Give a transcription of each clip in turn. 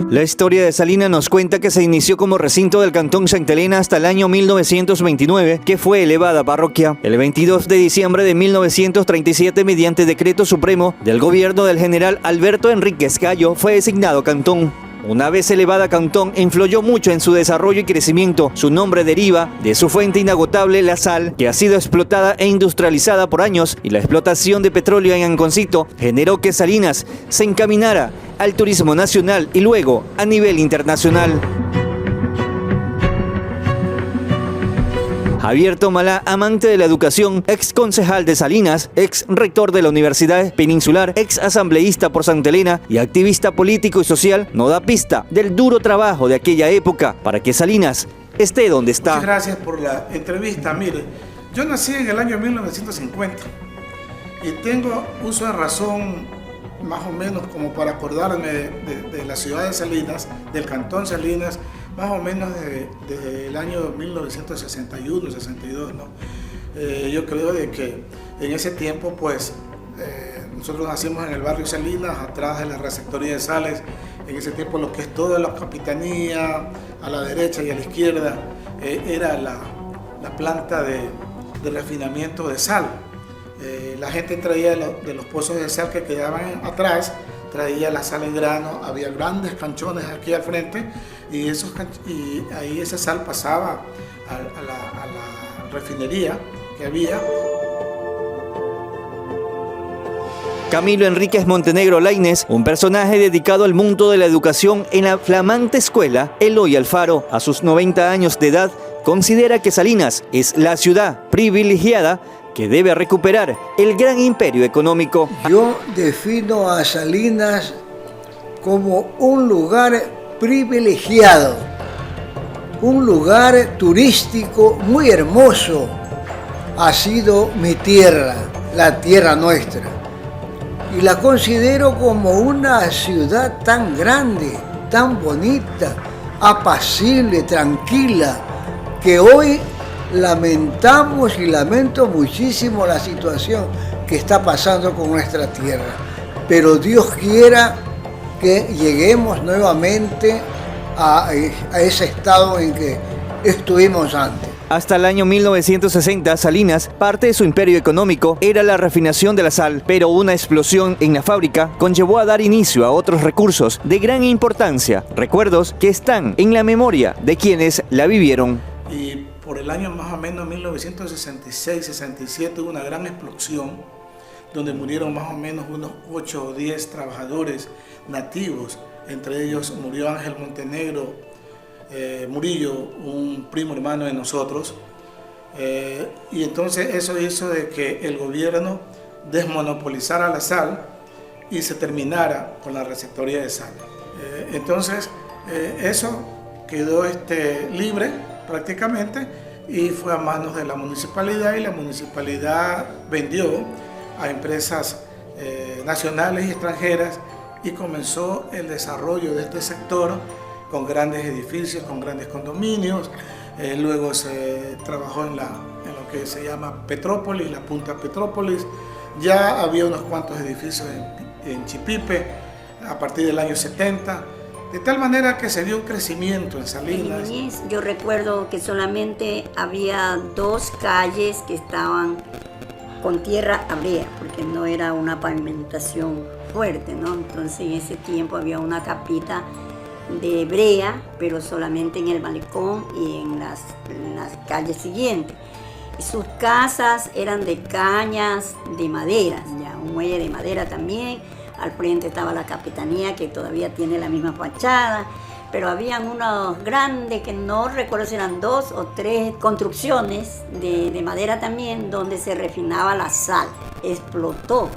La historia de Salinas nos cuenta que se inició como recinto del Cantón Santa Elena hasta el año 1929, que fue elevada a parroquia. El 22 de diciembre de 1937, mediante decreto supremo del gobierno del general Alberto Enríquez Gallo, fue designado cantón. Una vez elevada cantón, influyó mucho en su desarrollo y crecimiento. Su nombre deriva de su fuente inagotable, la sal, que ha sido explotada e industrializada por años, y la explotación de petróleo en Anconcito generó que Salinas se encaminara al turismo nacional y luego a nivel internacional. Javier Tomalá, amante de la educación, ex concejal de Salinas, ex rector de la Universidad Peninsular, ex asambleísta por Santa Elena y activista político y social, nos da pista del duro trabajo de aquella época para que Salinas esté donde está. Muchas gracias por la entrevista. Mire, yo nací en el año 1950 y tengo uso de razón más o menos como para acordarme de la ciudad de Salinas, del cantón Salinas, más o menos desde el año 1961, 62, ¿no? Yo creo de que en ese tiempo, pues, nosotros nacimos en el barrio Salinas, atrás de la receptoría de sales. En ese tiempo lo que es toda la capitanía, a la derecha y a la izquierda, era la planta de refinamiento de sal. La gente traía de los pozos de sal que quedaban atrás, traía la sal en grano, había grandes canchones aquí al frente y ahí esa sal pasaba a la refinería que había. Camilo Enríquez Montenegro Lainez, un personaje dedicado al mundo de la educación en la flamante escuela Eloy Alfaro, a sus 90 años de edad, considera que Salinas es la ciudad privilegiada que debe recuperar el gran imperio económico. Yo defino a Salinas como un lugar privilegiado, un lugar turístico muy hermoso. Ha sido mi tierra, la tierra nuestra, y la considero como una ciudad tan grande, tan bonita, apacible, tranquila, que hoy lamentamos y lamento muchísimo la situación que está pasando con nuestra tierra, pero Dios quiera que lleguemos nuevamente a ese estado en que estuvimos antes. Hasta el año 1960, Salinas, parte de su imperio económico, era la refinación de la sal, pero una explosión en la fábrica conllevó a dar inicio a otros recursos de gran importancia, recuerdos que están en la memoria de quienes la vivieron. Y por el año más o menos 1966-67 hubo una gran explosión donde murieron más o menos unos 8 o 10 trabajadores nativos. Entre ellos murió Ángel Montenegro Murillo, un primo hermano de nosotros. Y entonces eso hizo de que el gobierno desmonopolizara la sal y se terminara con la receptoría de sal. Entonces eso quedó libre prácticamente, y fue a manos de la municipalidad, y la municipalidad vendió a empresas nacionales y extranjeras, y comenzó el desarrollo de este sector con grandes edificios, con grandes condominios. Luego se trabajó en lo que se llama Petrópolis, la Punta Petrópolis. Ya había unos cuantos edificios en Chipipe a partir del año 70. De tal manera que se dio un crecimiento en Salinas. Yo recuerdo que solamente había 2 calles que estaban con tierra brea, porque no era una pavimentación fuerte, ¿no? Entonces en ese tiempo había una capita de brea, pero solamente en el balcón y en las calles siguientes. Y sus casas eran de cañas de madera, ya un muelle de madera también. Al frente estaba la capitanía, que todavía tiene la misma fachada, pero habían unos grandes, que no recuerdo si eran 2 o 3 construcciones de madera también, donde se refinaba la sal. Explotó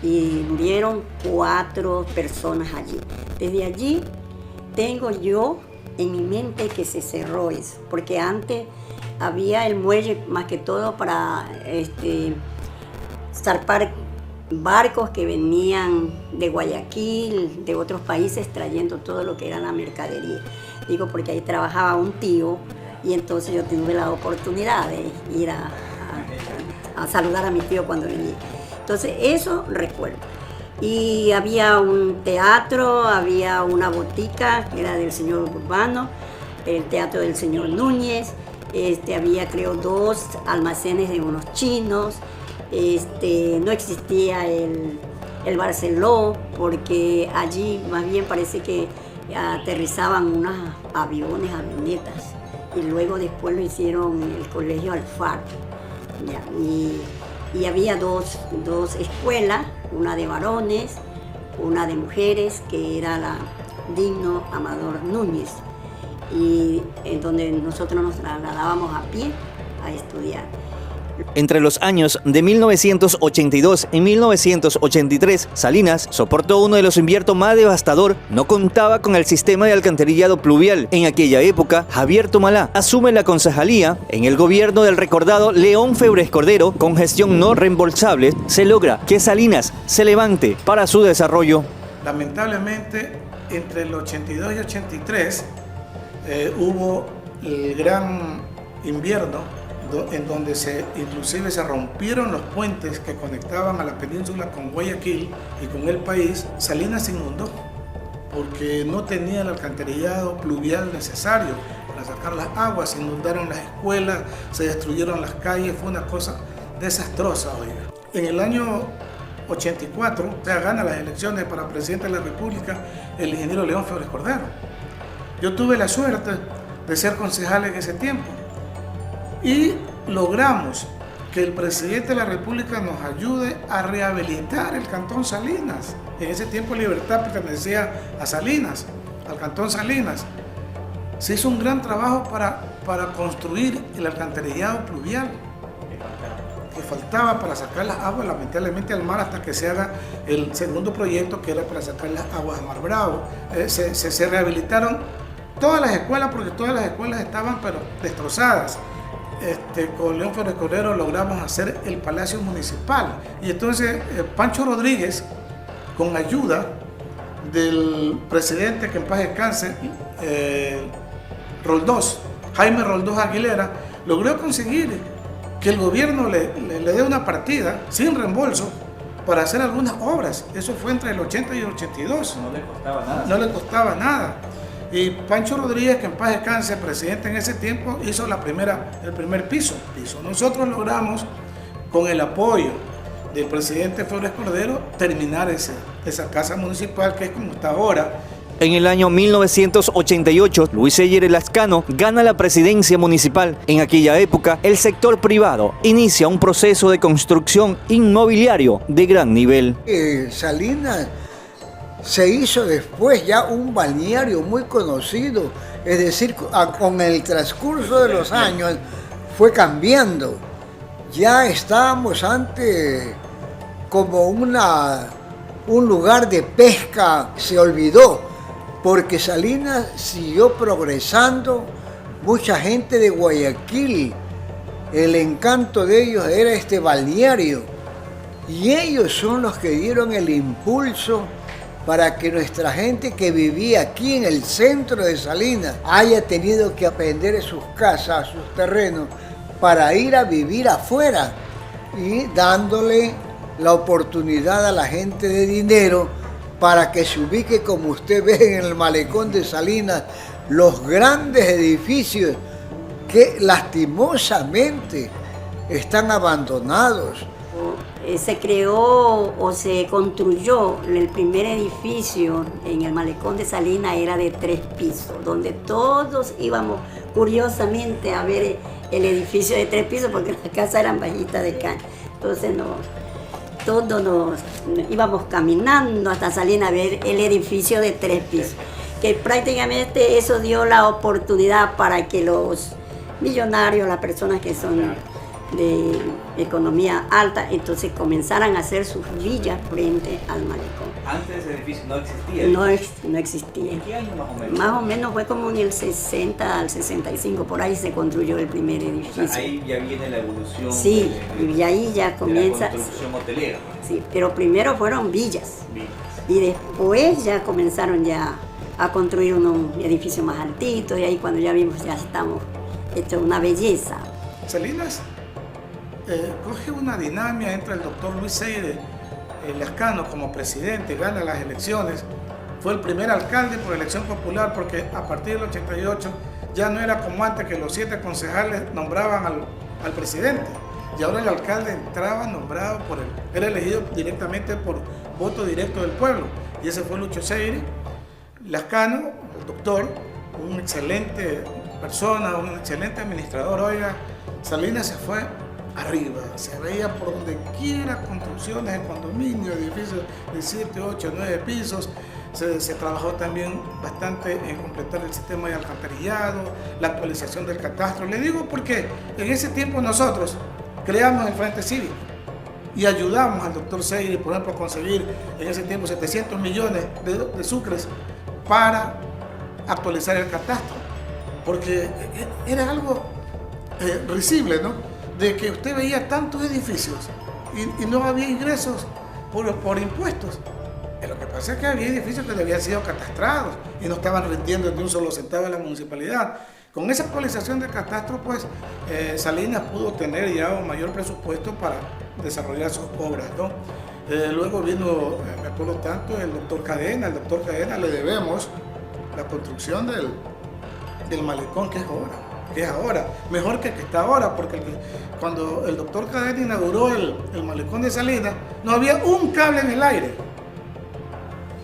y murieron 4 personas allí. Desde allí tengo yo en mi mente que se cerró eso, porque antes había el muelle más que todo para zarpar barcos que venían de Guayaquil, de otros países, trayendo todo lo que era la mercadería. Digo, porque ahí trabajaba un tío, y entonces yo tuve la oportunidad de ir a saludar a mi tío cuando venía. Entonces eso recuerdo. Y había un teatro, había una botica que era del señor Urbano, el teatro del señor Núñez, había creo 2 almacenes de unos chinos, no existía el Barceló, porque allí más bien parece que aterrizaban unos avionetas, y luego después lo hicieron el Colegio Alfaro. Ya, y había dos escuelas, una de varones, una de mujeres, que era la Digno Amador Núñez, y en donde nosotros nos trasladábamos a pie a estudiar. Entre los años de 1982 y 1983, Salinas soportó uno de los inviernos más devastador. No contaba con el sistema de alcantarillado pluvial. En aquella época, Javier Tomalá asume la concejalía. En el gobierno del recordado León Febres Cordero, con gestión no reembolsable, se logra que Salinas se levante para su desarrollo. Lamentablemente, entre el 82 y 83 hubo el gran invierno, en donde inclusive se rompieron los puentes que conectaban a la península con Guayaquil y con el país. Salinas se inundó porque no tenía el alcantarillado pluvial necesario para sacar las aguas. Se inundaron las escuelas, se destruyeron las calles, fue una cosa desastrosa. Oiga. En el año 84, gana las elecciones para presidente de la República el ingeniero León Febres Cordero. Yo tuve la suerte de ser concejal en ese tiempo, y logramos que el presidente de la República nos ayude a rehabilitar el Cantón Salinas. En ese tiempo Libertad pertenecía a Salinas, al Cantón Salinas. Se hizo un gran trabajo para construir el alcantarillado pluvial que faltaba para sacar las aguas lamentablemente al mar, hasta que se haga el segundo proyecto, que era para sacar las aguas a Mar Bravo. Se rehabilitaron todas las escuelas, porque todas las escuelas estaban pero destrozadas. Con León Febres Cordero logramos hacer el Palacio Municipal, y entonces Pancho Rodríguez, con ayuda del presidente, que en paz descanse, Jaime Roldós Aguilera, logró conseguir que el gobierno le dé una partida sin reembolso para hacer algunas obras. Eso fue entre el 80 y el 82. No le costaba nada. No le costaba nada. Y Pancho Rodríguez, que en paz descanse, presidente en ese tiempo, hizo el primer piso. Nosotros logramos, con el apoyo del presidente Febres Cordero, terminar esa casa municipal, que es como está ahora. En el año 1988, Luis Seyer Lascano gana la presidencia municipal. En aquella época, el sector privado inicia un proceso de construcción inmobiliario de gran nivel. Salinas se hizo después ya un balneario muy conocido, es decir, con el transcurso de los años fue cambiando. Ya estábamos antes como un lugar de pesca, se olvidó, porque Salinas siguió progresando. Mucha gente de Guayaquil, el encanto de ellos era este balneario, y ellos son los que dieron el impulso para que nuestra gente que vivía aquí en el centro de Salinas haya tenido que aprender sus casas, sus terrenos, para ir a vivir afuera, y dándole la oportunidad a la gente de dinero para que se ubique, como usted ve en el malecón de Salinas, los grandes edificios que lastimosamente están abandonados. Se creó o se construyó el primer edificio en el malecón de Salinas, era de 3 pisos, donde todos íbamos curiosamente a ver el edificio de 3 pisos, porque las casas eran bajitas de caña. Entonces todos nos íbamos caminando hasta Salinas a ver el edificio de 3 pisos, que prácticamente eso dio la oportunidad para que los millonarios, las personas que son de economía alta, entonces comenzaran a hacer sus villas frente al malecón. Antes ese edificio no existía. No existía. ¿En qué año más o menos? Más o menos fue como en el 60 al 65, por ahí se construyó el primer edificio. O sea, ahí ya viene la evolución. Sí, y ahí ya comienza. La construcción hotelera. Sí, pero primero fueron villas. Y después ya comenzaron ya a construir unos edificios más altitos, y ahí cuando ya vimos ya estamos hecho una belleza. Salinas coge una dinámica entre el doctor Luis Seyer Lascano como presidente gana las elecciones, fue el primer alcalde por elección popular, porque a partir del 88 ya no era como antes que los 7 concejales nombraban al presidente, y ahora el alcalde entraba nombrado por él, era elegido directamente por voto directo del pueblo, y ese fue Lucho Seyri. Lascano, el doctor, una excelente persona, un excelente administrador. Oiga, Salinas se fue arriba, se veía por donde quiera construcciones de condominios, edificios de 7, 8, 9 pisos. Se trabajó también bastante en completar el sistema de alcantarillado, la actualización del catastro. Le digo porque en ese tiempo nosotros creamos el Frente Cívico y ayudamos al doctor Seyri, por ejemplo, a conseguir en ese tiempo 700 millones de sucres para actualizar el catastro, porque era algo risible, ¿no? De que usted veía tantos edificios y no había ingresos por impuestos. Lo que pasa es que había edificios que habían sido catastrados y no estaban rindiendo ni un solo centavo en la municipalidad. Con esa actualización del catastro, pues Salinas pudo tener ya un mayor presupuesto para desarrollar sus obras, ¿no? Luego vino, me acuerdo tanto, el doctor Cadena. Al doctor Cadena le debemos la construcción del malecón que es ahora, mejor que el que está ahora, porque cuando el doctor Cadena inauguró el malecón de Salinas, no había un cable en el aire,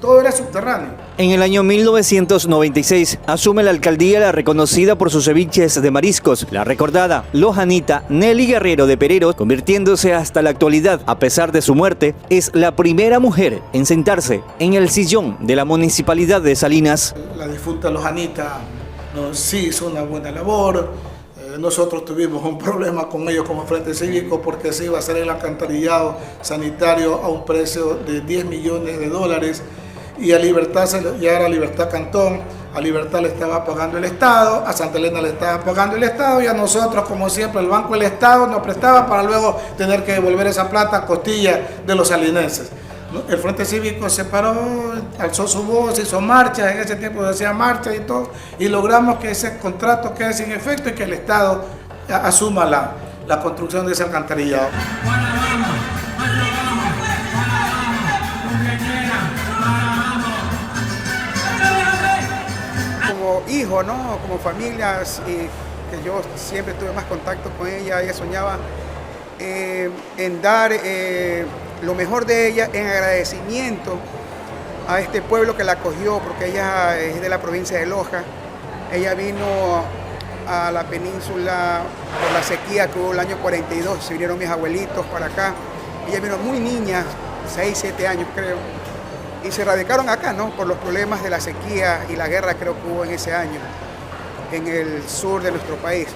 todo era subterráneo. En el año 1996 asume la alcaldía la reconocida por sus ceviches de mariscos, la recordada lojanita Nelly Guerrero de Pereros, convirtiéndose hasta la actualidad, a pesar de su muerte, es la primera mujer en sentarse en el sillón de la municipalidad de Salinas. La difunta lojanita sí hizo una buena labor. Nosotros tuvimos un problema con ellos como Frente Cívico porque se iba a hacer el alcantarillado sanitario a un precio de $10 millones, y a Libertad ya era Libertad Cantón, a Libertad le estaba pagando el Estado, a Santa Elena le estaba pagando el Estado, y a nosotros, como siempre, el Banco del Estado nos prestaba para luego tener que devolver esa plata a costilla de los salinenses. El Frente Cívico se paró, alzó su voz, hizo marchas, en ese tiempo se hacía marchas y todo, y logramos que ese contrato quede sin efecto y que el Estado asuma la construcción de ese alcantarillado. Como hijo, ¿no? Como familias, que yo siempre tuve más contacto con ella soñaba en dar lo mejor de ella en agradecimiento a este pueblo que la acogió, porque ella es de la provincia de Loja. Ella vino a la península por la sequía que hubo el año 42, se vinieron mis abuelitos para acá. Ella vino muy niña, 6, 7 años creo, y se radicaron acá, ¿no? Por los problemas de la sequía y la guerra creo que hubo en ese año, en el sur de nuestro país.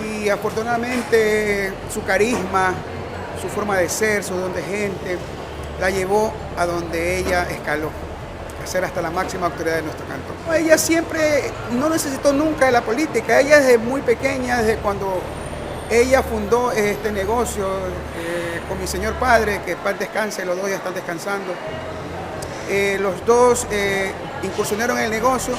Y afortunadamente su carisma, su forma de ser, su don de gente, la llevó a donde ella escaló, a ser hasta la máxima autoridad de nuestro cantón. Ella siempre no necesitó nunca de la política. Ella desde muy pequeña, desde cuando ella fundó este negocio con mi señor padre, que en paz descanse, los dos ya están descansando. Los dos incursionaron en el negocio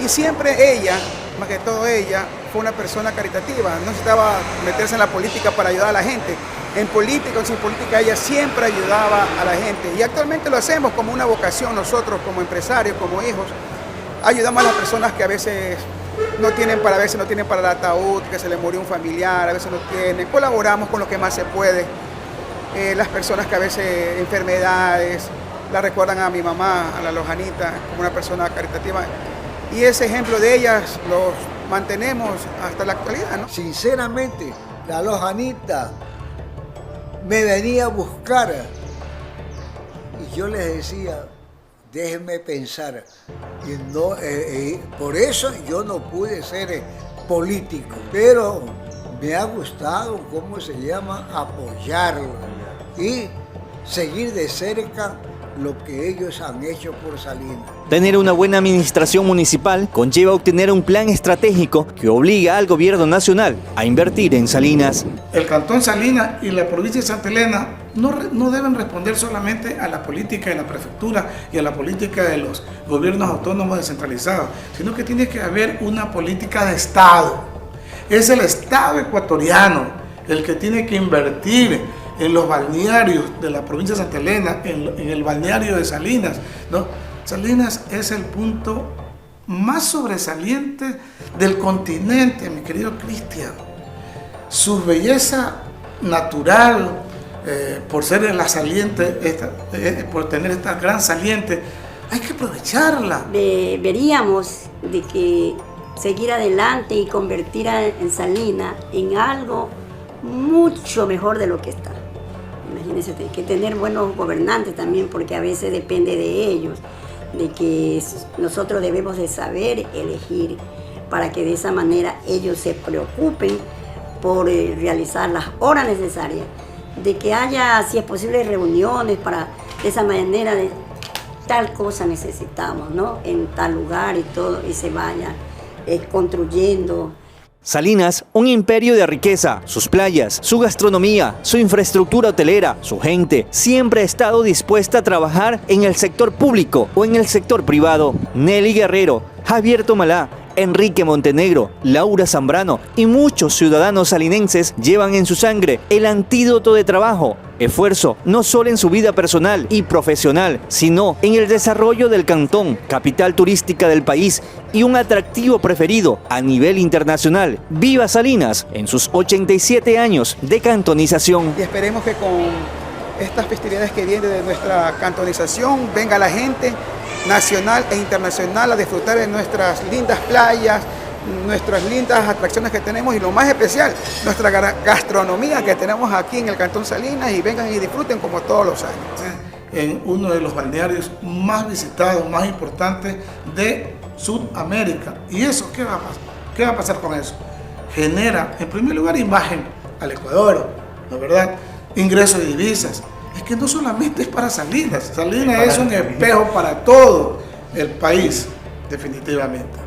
y siempre ella, más que todo ella, fue una persona caritativa. No necesitaba meterse en la política para ayudar a la gente. En política o sin política, ella siempre ayudaba a la gente. Y actualmente lo hacemos como una vocación nosotros, como empresarios, como hijos. Ayudamos a las personas que a veces no tienen para el ataúd, que se les murió un familiar, a veces no tienen. Colaboramos con lo que más se puede. Las personas que a veces enfermedades, la recuerdan a mi mamá, a la Lojanita, como una persona caritativa. Y ese ejemplo de ellas los mantenemos hasta la actualidad, ¿no? Sinceramente, la Lojanita me venía a buscar y yo les decía, déjenme pensar. Y no, por eso yo no pude ser político, pero me ha gustado, ¿cómo se llama?, apoyarlo y seguir de cerca lo que ellos han hecho por Salinas. Tener una buena administración municipal conlleva obtener un plan estratégico que obliga al gobierno nacional a invertir en Salinas. El Cantón Salinas y la provincia de Santa Elena no deben responder solamente a la política de la prefectura y a la política de los gobiernos autónomos descentralizados, sino que tiene que haber una política de Estado. Es el Estado ecuatoriano el que tiene que invertir en los balnearios de la provincia de Santa Elena, en el balneario de Salinas, ¿no? Salinas es el punto más sobresaliente del continente, mi querido Cristian. Su belleza natural, por ser en la saliente, por tener esta gran saliente, hay que aprovecharla. Veríamos de que seguir adelante y convertir en Salinas en algo mucho mejor de lo que está. Imagínense, hay que tener buenos gobernantes también, porque a veces depende de ellos, de que nosotros debemos de saber elegir para que de esa manera ellos se preocupen por realizar las horas necesarias, de que haya, si es posible, reuniones para de esa manera de tal cosa necesitamos, ¿no? En tal lugar y todo, y se vaya construyendo. Salinas, un imperio de riqueza, sus playas, su gastronomía, su infraestructura hotelera, su gente, siempre ha estado dispuesta a trabajar en el sector público o en el sector privado. Nelly Guerrero, Javier Tomalá, Enrique Montenegro, Laura Zambrano y muchos ciudadanos salinenses llevan en su sangre el antídoto de trabajo, esfuerzo, no solo en su vida personal y profesional, sino en el desarrollo del cantón, capital turística del país y un atractivo preferido a nivel internacional. ¡Viva Salinas en sus 87 años de cantonización! Y esperemos que con estas festividades que vienen de nuestra cantonización venga la gente nacional e internacional a disfrutar de nuestras lindas playas, nuestras lindas atracciones que tenemos y lo más especial, nuestra gastronomía que tenemos aquí en el Cantón Salinas, y vengan y disfruten como todos los años. En uno de los balnearios más visitados, más importantes de Sudamérica. ¿Y eso qué va a pasar? ¿Qué va a pasar con eso? Genera, en primer lugar, imagen al Ecuador, ¿no es verdad? Ingresos de divisas. Es que no solamente es para Salinas, Salinas es un espejo para todo el país, definitivamente.